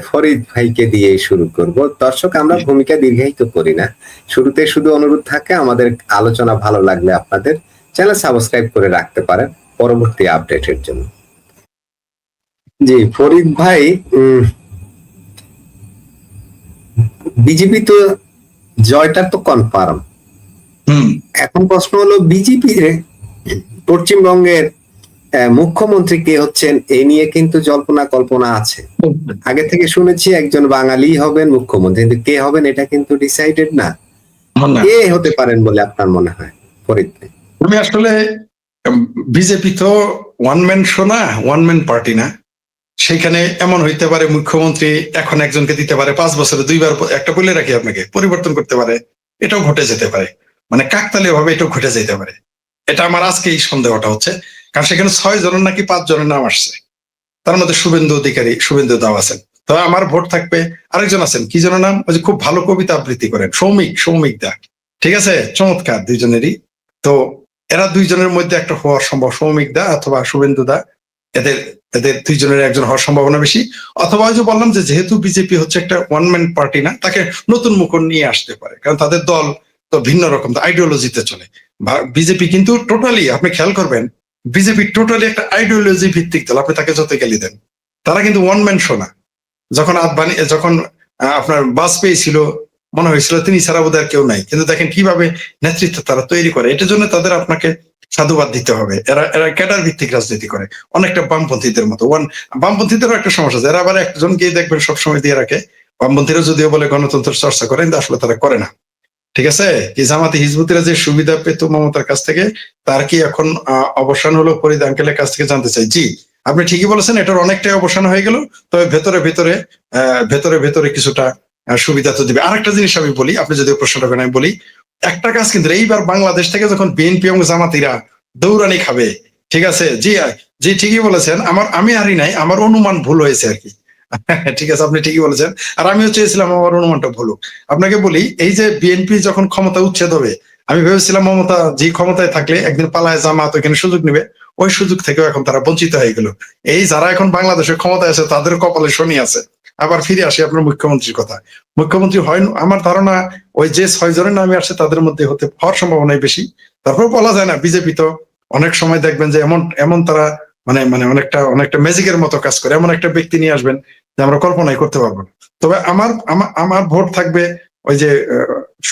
ফরিদ ভাইকে দিয়ে শুরু করব। দর্শক, আমরা ভূমিকা দীর্ঘায়িত করি না, শুরুতে শুধু অনুরোধ থাকে আমাদের আলোচনা ভালো লাগলে আপনাদের চ্যানেল সাবস্ক্রাইব করে রাখতে পারেন পরবর্তী আপডেটের জন্য। জি ফরিদ ভাই, বিজেপি তো জয়টা তো কনফার্ম। এখন প্রশ্ন হলো, বিজেপির পশ্চিমবঙ্গের মুখ্যমন্ত্রী কে হচ্ছেন এই নিয়ে কিন্তু জল্পনা কল্পনা আছে। আগে থেকে শুনেছি একজন বাঙালি হবেন মুখ্যমন্ত্রী, কিন্তু কে হবেন এটা কিন্তু ডিসাইডেড না। কে হতে পারেন বলে আপনার মনে হয় ফরিদ ভাই? আমি আসলে বিজেপি তো ওয়ান ম্যান শো না, ওয়ান ম্যান পার্টি না। সেখানে এমন হইতে পারে মুখ্যমন্ত্রী এখন একজনকে দিতে পারে, 5 বছরে 2বার, একটা বলে রাখি আপনাকে, পরিবর্তন করতে পারে, এটাও ঘটে যেতে পারে। মানে কাকতালীয় ভাবে এটাও ঘটে যেতে পারে। এটা আমার আজকে এই সন্দেহটা হচ্ছে, কারণ সেখানে 6 জনের নাকি 5 জনের নাম আসছে, তার মধ্যে শুভেন্দু অধিকারী, শুভেন্দু দাও আছেন। তো আমার ভোট থাকবে। আরেকজন আছেন, কি যেন নাম, ওই যে খুব ভালো কবিতা আবৃত্তি করেন, সৌমিক দা, ঠিক আছে, চমৎকার দুইজনেরই। তো এরা দুইজনের মধ্যে একটা হওয়ার সম্ভব, সৌমিক দা অথবা শুভেন্দু দা, এদের এদের দুইজনের একজন হওয়ার সম্ভাবনা বেশি। অথবা ওই যে বললাম যে যেহেতু বিজেপি হচ্ছে একটা ওয়ান ম্যান পার্টি না, তাকে নতুন মুখ নিয়ে আসতে পারে, কারণ তাদের দল তো ভিন্ন রকম আইডিওলজিতে চলে। বিজেপি কিন্তু টোটালি, আপনি খেয়াল করবেন, বিজেপি টোটালি একটা আইডিওলজি ভিত্তিক দল, আপনি তাকে যত গালি দেন। তারা কিন্তু ওয়ান ম্যান শো না। যখন যখন আপনার বাজপেয়ী ছিল, মনে হয়েছিল তিনি ছাড়া বোধহয় কেউ নাই, কিন্তু দেখেন কিভাবে নেতৃত্ব তারা তৈরি করে। এটার জন্য তাদের আপনাকে সাধুবাদ দিতে হবে। এরা এরা ক্যাডার ভিত্তিক রাজনীতি করে, অনেকটা বামপন্থীদের মতো। বামপন্থীদেরও একটা সমস্যা, এরা আবার একজনকে দেখবেন সবসময় দিয়ে রাখে। বামপন্থীরা যদিও বলে গণতন্ত্র চর্চা করে, কিন্তু আসলে তারা করে না, ঠিক আছে। কি জামাতে হিজবুতিরা যে সুবিধা পেত মমতার কাছ থেকে, তার কি এখন অবসান হলো ফরিদ আঙ্কেলের কাছ থেকে জানতে চাই। জি, আপনি ঠিকই বলেছেন, এটার অনেকটাই অবসান হয়ে গেল। তবে ভেতরে ভেতরে কিছুটা সুবিধা তো দিবে। আরেকটা জিনিস আমি বলি, আপনি যদি প্রশ্নটা করেন, আমি বলি একটা কাজ, কিন্তু এইবার বাংলাদেশ থেকে যখন বিএনপি এবং জামাতিরা দৌড়ানি খাবে, ঠিক আছে, জি জি ঠিকই বলেছেন, আমি হারি নাই, আমার অনুমান ভুল হয়েছে আর কি। ঠিক আছে, আপনি ঠিকই বলেছেন, আর আমিও চেয়েছিলাম আমার অনুমানটা ভুল হোক। আপনাকে বলি, এই যে বিএনপি যখন ক্ষমতা উচ্ছেদ হবে, আমি ভেবেছিলাম মমতা যে ক্ষমতায় থাকলে একদিন পালায় জামাত ওইখানে সুযোগ নেবে, ওই সুযোগ থেকেও এখন তারা বঞ্চিত হয়ে গেল। এই যারা এখন বাংলাদেশের ক্ষমতায় আছে তাদের কপালে শনি আছে। আবার ফিরে আসি আপনার মুখ্যমন্ত্রীর কথা। মুখ্যমন্ত্রী হয় আমার ধারণা ওই যে 6 জনের নামে আসছে তাদের মধ্যে হওয়ার সম্ভাবনাই বেশি। তারপর বলা যায় না, বিজেপি তো অনেক সময় দেখবেন যে এমন তারা মানে মানে অনেকটা ম্যাজিকের মতো কাজ করে, এমন একটা ব্যক্তি নিয়ে আসবেন যে আমরা কল্পনাই করতে পারবো না। তবে আমার ভোট থাকবে ওই যে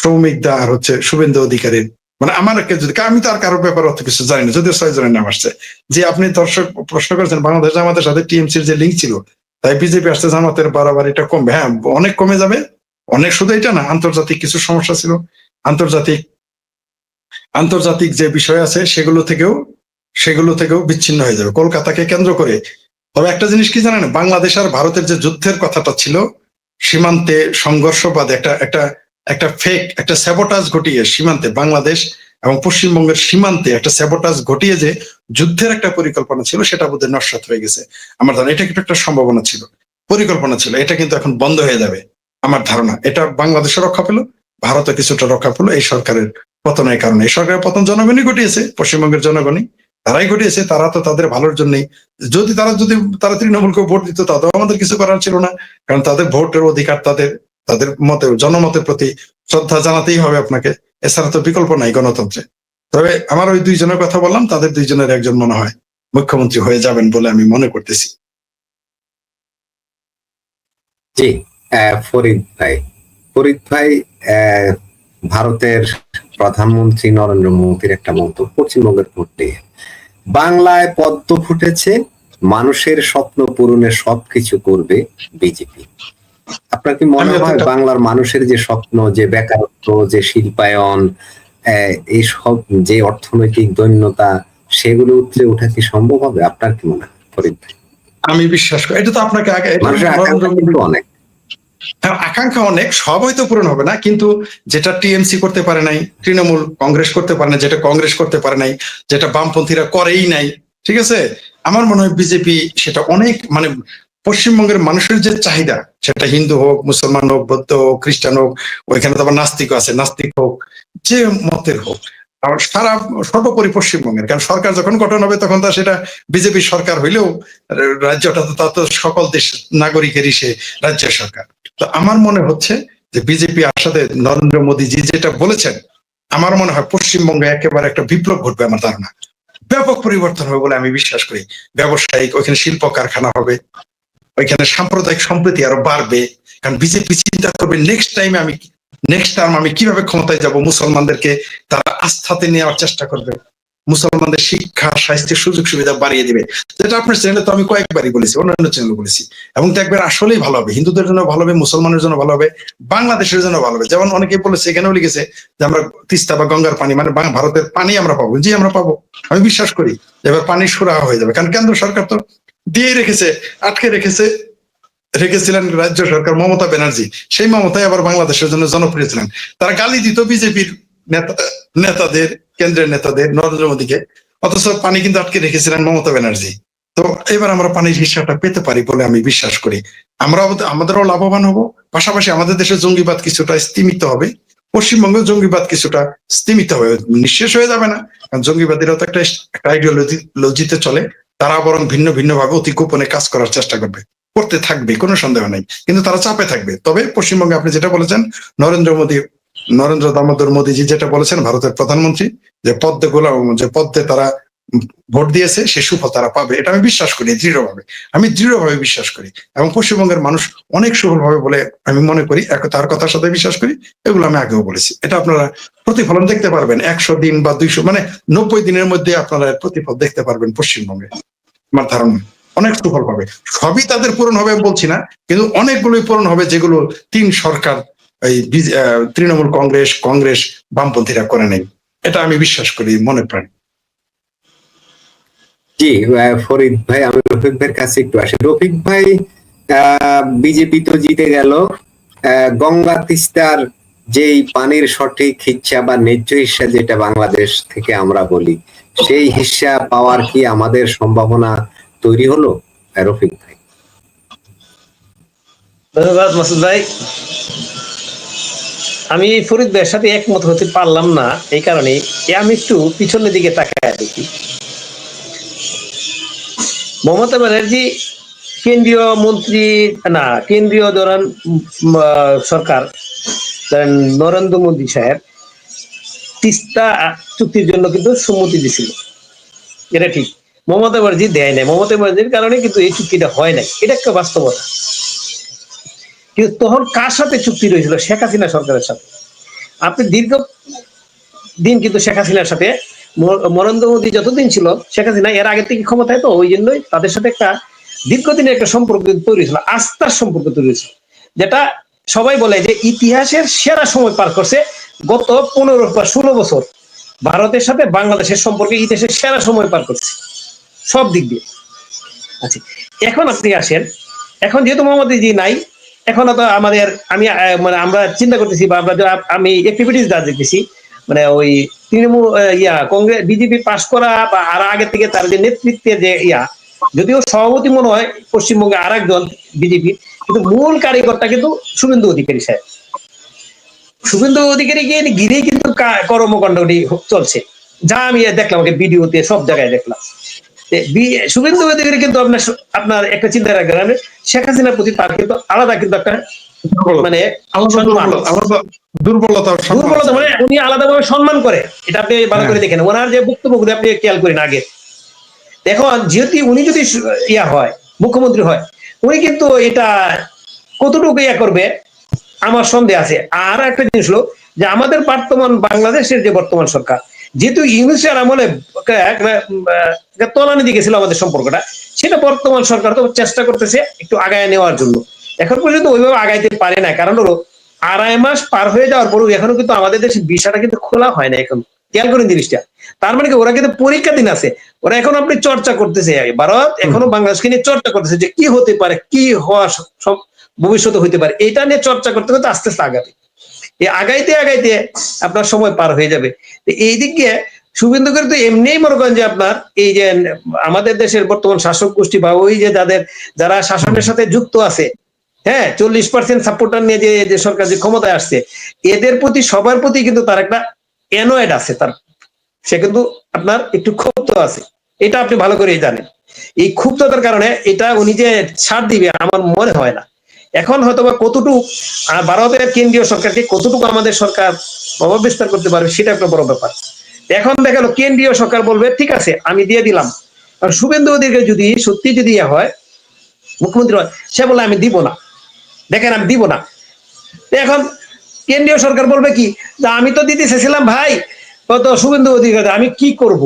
সৌমিক দা আর হচ্ছে শুভেন্দু অধিকারীর। মানে আমার যদি, আমি তো আর কারোর ব্যাপারে অত কিছু জানি না, যদিও 6 জনের নাম আসছে। যে আপনি দর্শক প্রশ্ন করেছেন বাংলাদেশ আমাদের সাথে টিএমসির যে লিঙ্ক ছিল, তাই বিজেপি আসছে, জামাতের বাড়াবাড়িটা কমবে। হ্যাঁ, অনেক কমে যাবে, অনেক। শুধু এটা না, আন্তর্জাতিক কিছু সমস্যা ছিল, আন্তর্জাতিক যে বিষয় আছে সেগুলো থেকেও বিচ্ছিন্ন হয়ে যাবে কলকাতাকে কেন্দ্র করে। তবে একটা জিনিস কি জানেন, বাংলাদেশ আর ভারতের যে যুদ্ধের কথাটা ছিল, সীমান্তে সংঘর্ষবাদ, একটা ফেক একটা স্যাবোটাজ ঘটিয়ে সীমান্তে, বাংলাদেশ এবং পশ্চিমবঙ্গের সীমান্তে একটা স্যাবোটাজ ঘটিয়ে যে যুদ্ধের একটা পরিকল্পনা ছিল, সেটা বোধহয় নস্যাৎ হয়ে গেছে। আমার ধারণা এটা কিন্তু একটা সম্ভাবনা ছিল, পরিকল্পনা ছিল, এটা কিন্তু এখন বন্ধ হয়ে যাবে। আমার ধারণা এটা বাংলাদেশে রক্ষা পেল, ভারতে কিছুটা রক্ষা পেল এই সরকারের পতনের কারণে। এই সরকারের পতন জনগণই ঘটিয়েছে, পশ্চিমবঙ্গের জনগণই, তারাই ঘটিয়েছে। তারা তো তাদের ভালোর জন্যই, যদি তারা তৃণমূলকে ভোট দিত তাতেও আমাদের কিছু করার ছিল না, কারণ তাদের ভোটের অধিকার, তাদের মতে, জনমতের প্রতি শ্রদ্ধা জানাতেই হবে আপনাকে, এছাড়া তো বিকল্প নাই গণতন্ত্রে। তবে আমার ওই 2 জনের কথা বললাম, তাদের 2 জনের একজন মনে হয় মুখ্যমন্ত্রী হয়ে যাবেন বলে আমি মনে করতেছি। জি, ফরিদ ভাই, ভারতের প্রধানমন্ত্রী নরেন্দ্র মোদীর একটা মন্তব্য পশ্চিমবঙ্গের ভোট নিয়ে, বাংলায় পদ্ম ফুটেছে, মানুষের স্বপ্ন পূরণে সবকিছু করবে বিজেপি। আপনার কি মনে হয় বাংলার মানুষের যে স্বপ্ন, যে বেকারত্ব, যে শিল্পায়ন, এই সব যে অর্থনৈতিক দৈন্যতা, সেগুলো উতলে ওঠা কি সম্ভব হবে? আপনার কি মনে হয় ফরিদ ভাই? আমি বিশ্বাস করি এটা তো আপনাকে মানুষের আকাঙ্ক্ষা কিন্তু অনেক, আকাঙ্ক্ষা অনেক, সব হয়তো পূরণ হবে না, কিন্তু যেটা টিএমসি করতে পারে নাই, তৃণমূল কংগ্রেস করতে পারে না, যেটা কংগ্রেস করতে পারে নাই, যেটা বামপন্থীরা করেই নাই, ঠিক আছে, আমার মনে হয় বিজেপি সেটা অনেক, মানে পশ্চিমবঙ্গের মানুষের যে চাহিদা, সেটা হিন্দু হোক, মুসলমান হোক, বৌদ্ধ হোক, খ্রিস্টান হোক, ওইখানে তো আবার নাস্তিক আছে, নাস্তিক হোক, যে মতের হোক, সারা সর্বোপরি পশ্চিমবঙ্গের, কারণ সরকার যখন গঠন হবে তখন তো সেটা বিজেপি সরকার হইলেও রাজ্যটা তো তা তো সকল দেশ নাগরিকেরই সে রাজ্যের সরকার। তো আমার মনে হচ্ছে যে বিজেপি আসাতে নরেন্দ্র মোদীজি যেটা বলেছেন, আমার মনে হয় পশ্চিমবঙ্গে একেবারে একটা বিপ্লব ঘটবে। আমার ধারণা ব্যাপক পরিবর্তন হবে বলে আমি বিশ্বাস করি। ব্যবসায়িক, ওইখানে শিল্প কারখানা হবে, ওইখানে সাম্প্রদায়িক সম্প্রীতি আরো বাড়বে। কারণ বিজেপি চিন্তা করবে নেক্সট টার্ম আমি কিভাবে ক্ষমতায় যাব, মুসলমানদেরকে তারা আস্থাতে নেওয়ার চেষ্টা করবে, মুসলমানদের শিক্ষা, স্বাস্থ্যের সুযোগ সুবিধা বাড়িয়ে দিবে। যেটা আপনার চ্যানেলে তো আমি কয়েকবারই বলেছি, অন্যান্য চ্যানেলে বলেছি, এবং দেখবেন আসলেই ভালো হবে, হিন্দুদের জন্য ভালো হবে, মুসলমানের জন্য ভালো হবে, বাংলাদেশের জন্য ভালো হবে। যেমন অনেকে বলেছে, এখানেও লিখেছে যে আমরা তিস্তা বা গঙ্গার পানি মানে ভারতের পানি আমরা পাবো। জি, আমরা পাবো, আমি বিশ্বাস করি। এবার পানি সুরাহা হয়ে যাবে, কারণ কেন্দ্র সরকার তো দিয়ে রেখেছে, আটকে রেখেছিলেন রাজ্য সরকার মমতা ব্যানার্জি। সেই মমতাই আবার বাংলাদেশের জন্য জনপ্রিয় ছিলেন। তারা গালি দিত বিজেপির নেতাদের, কেন্দ্রের নেতাদের, নরেন্দ্র মোদীকে, অথচ পানি কিন্তু আটকে রেখেছিলেন মমতা ব্যানার্জি। তো এবার আমরা পানির হিসাবটা পেতে পারি বলে আমি বিশ্বাস করি। আমাদেরও লাভবান হব, পাশাপাশি আমাদের দেশে জঙ্গিবাদ কিছুটা স্তীমিত হবে, পশ্চিমবঙ্গে জঙ্গিবাদ কিছুটা স্তীমিত হবে, নিঃশেষ হয়ে যাবে না। কারণ জঙ্গিবাদীরাও তো একটা আইডিওলজিতে চলে, তারা বরং ভিন্ন ভিন্ন ভাবে অতি গোপনে কাজ করার চেষ্টা করতে থাকবে, কোনো সন্দেহ নাই, কিন্তু তারা চাপে থাকবে। তবে পশ্চিমবঙ্গে আপনি যেটা বলেছেন, নরেন্দ্র দামোদর মোদীজি যেটা বলেছেন, ভারতের প্রধানমন্ত্রী, যে পদ্মে তারা ভোট দিয়েছে সে সুফল তারা পাবে, এটা আমি বিশ্বাস করি আমি দৃঢ়ভাবে বিশ্বাস করি। এবং পশ্চিমবঙ্গের মানুষ অনেক সুফল পাবে বলে আমি মনে করি, তার কথার সাথে বিশ্বাস করি। এগুলো আমি আগেও বলেছি, এটা আপনারা প্রতিফলন দেখতে পারবেন 100 দিন বা 200 মানে 90 দিনের মধ্যে আপনারা প্রতিফল দেখতে পারবেন পশ্চিমবঙ্গে। আমার ধারণা অনেক সুফল পাবে, সবই তাদের পূরণ হবে বলছি না, কিন্তু অনেকগুলোই পূরণ হবে যেগুলো 3 সরকার, এই তৃণমূল কংগ্রেস বামপন্থীরা করে নেই। এটা আমি বিশ্বাস করি মনে প্রাণে। জি, ফরিদ ভাই, আমি রফিক ভাইয়ের কাছে একটু আসি। রফিক ভাই, বিজেপি তো জিতে গেল, গঙ্গা তিস্তার যেই পানির সঠিক হিস্সা বা ন্যায্য হিস্সা যেটা বাংলাদেশ থেকে আমরা বলি, সেই হিস্সা পাওয়ার কি আমাদের সম্ভাবনা তৈরি হলো, রফিক ভাই? ধন্যবাদ মাসুদ ভাই। আমি ফরিদ ভাইয়ের সাথে একমত হতে পারলাম না, এই কারণে আমি একটু পিছনের দিকে তাকায় দেখি। মমতা ব্যানার্জি কেন্দ্রীয় মন্ত্রী না, কেন্দ্রীয় ধরেন সরকার, নরেন্দ্র মোদী সাহেব তিস্তা চুক্তির জন্য কিন্তু সম্মতি দিছিল, এটা ঠিক। মমতা ব্যানার্জি দেয় নাই, মমতা ব্যানার্জির কারণে কিন্তু এই চুক্তিটা হয় নাই, এটা একটা বাস্তবতা। কিন্তু তখন কার সাথে চুক্তি রয়েছিল? শেখ হাসিনা সরকারের সাথে। আপনি দীর্ঘ দিন কিন্তু শেখ হাসিনার সাথে, নরেন্দ্র মোদী যতদিন ছিল, শেখ হাসিনা এর আগে থেকে ক্ষমতায়, তো ওই জন্যই তাদের সাথে একটা দীর্ঘদিনের একটা সম্পর্ক তৈরি হয়েছিল, আস্থার সম্পর্ক তৈরি হয়েছিল, যেটা সবাই বলে যে ইতিহাসের সেরা সময় পার করছে গত 15 বা 16 বছর। ভারতের সাথে বাংলাদেশের সম্পর্কে ইতিহাসের সেরা সময় পার করছে সব দিক দিয়ে। আচ্ছা, এখন আপনি আসেন, এখন যেহেতু মোহাম্মদজি নাই, এখন তো আমাদের মানে আমরা চিন্তা করতেছি, বা আমি অ্যাক্টিভিটিস যা দেখতেছি, মানে ওই তৃণমূল কংগ্রেস বিজেপি পাশ করা বা আর আগে থেকে তার যে নেতৃত্বের যে যদিও সভাপতি মনে হয় পশ্চিমবঙ্গে আর একজন বিজেপি, কিন্তু মূল কারিগরটা কিন্তু শুভেন্দু অধিকারী সাহেব। শুভেন্দু অধিকারীকে ঘিরেই কিন্তু কর্মকাণ্ডটি চলছে, যা আমি দেখলাম ভিডিওতে, সব জায়গায় দেখলাম। শুভেন্দু অধিকারী কিন্তু আপনার একটা চিন্তা রাখবেন, শেখ হাসিনার প্রতি তার কিন্তু আলাদা কিন্তু একটা মানে দুর্বলতা, মানে উনি আলাদাভাবে সম্মান করে, এটা আপনি ভালো করে দেখেন। ওনার যে বক্তব্যগুলো আপনি খেয়াল করেন আগে, এখন যেহেতু উনি যদি হয় মুখ্যমন্ত্রী হয়, উনি কিন্তু এটা কতটুকু করবে আমার সন্দেহ আছে। আর একটা জিনিস হলো যে আমাদের বর্তমান বাংলাদেশের যে বর্তমান সরকার, যেহেতু ইউনিসের আমলে তলানি দিকে ছিল আমাদের সম্পর্কটা, সেটা বর্তমান সরকার তো চেষ্টা করতেছে একটু আগায় নেওয়ার জন্য। এখন পর্যন্ত ওইভাবে আগাইতে পারে না, কারণ হলো 2.5 মাস পার হয়ে যাওয়ার পরেও এখনো কিন্তু আমাদের দেশের ভিসাটা কিন্তু খোলা হয় না। এখন খেয়াল করেন জিনিসটা, তার মানে কি ওরা কিন্তু পরীক্ষা দিন আছে, ওরা এখন আপনি চর্চা করতেছে, ভারত এখনো বাংলাদেশকে নিয়ে চর্চা করতেছে যে কি হতে পারে, কি হওয়া সব ভবিষ্যতে হইতে পারে, এটা নিয়ে চর্চা করতে করতে আস্তে আস্তে আগাবে। এই আগাইতে আপনার সময় পার হয়ে যাবে। এই দিক দিয়ে শুভেন্দু কিন্তু এমনিই মনে করেন যে আপনার এই যে আমাদের দেশের বর্তমান শাসক গোষ্ঠী বা ওই যে যারা শাসনের সাথে যুক্ত আছে, হ্যাঁ, 40% সাপোর্টার নিয়ে যে সরকার যে ক্ষমতায় আসছে, এদের প্রতি সবার প্রতি কিন্তু তার একটা অ্যানয়েড আছে, তার সে কিন্তু আপনার একটু ক্ষুব্ধ আছে, এটা আপনি ভালো করেই জানেন। এই ক্ষুব্ধতার কারণে এটা উনি যে ছাড় দিবে আমার মনে হয় না। এখন হয়তোবা কতটুকু ভারতের কেন্দ্রীয় সরকারকে কতটুকু আমাদের সরকার প্রভাব বিস্তার করতে পারবে সেটা একটা বড় ব্যাপার। এখন দেখা গেল কেন্দ্রীয় সরকার বলবে ঠিক আছে আমি দিয়ে দিলাম, আর শুভেন্দু অধিকারী যদি সত্যি যদি হয় মুখ্যমন্ত্রী হয়, সে বলে আমি দিব না, দেখেন আমি দিব না। এখন কেন্দ্রীয় সরকার বলবে কি, আমি তো দিতে চেয়েছিলাম ভাই কত শুভেন্দু অধিকারী, আমি কি করব।